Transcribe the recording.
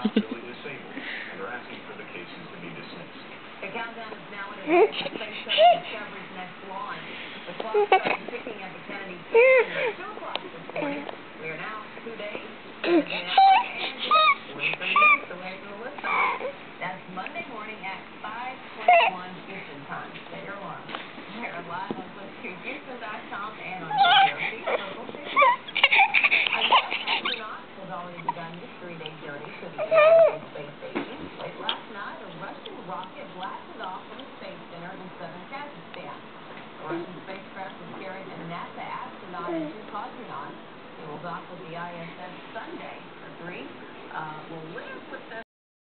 possibility disabled and are asking for the cases to be dismissed. The countdown is now in effect for Space Shuttle Discovery's next launch. The clock started ticking at the Kennedy Space Center at 2 o'clock this morning. We are now 2 days and just waiting for news to wait for the liftoff. That's Monday morning at 5:21 Eastern Time. Set your alarm. We're live on FlipTubeHouston.com and on KPRC local station. Another astronaut has already begun his 3-day journey to the International Space Station. Late last night, a Russian rocket blasted off from the Space Center in southern Kazakhstan. The Russian spacecraft was carrying a NASA astronaut and 2 cosmonauts. It will dock with the ISS Sunday. The 3 will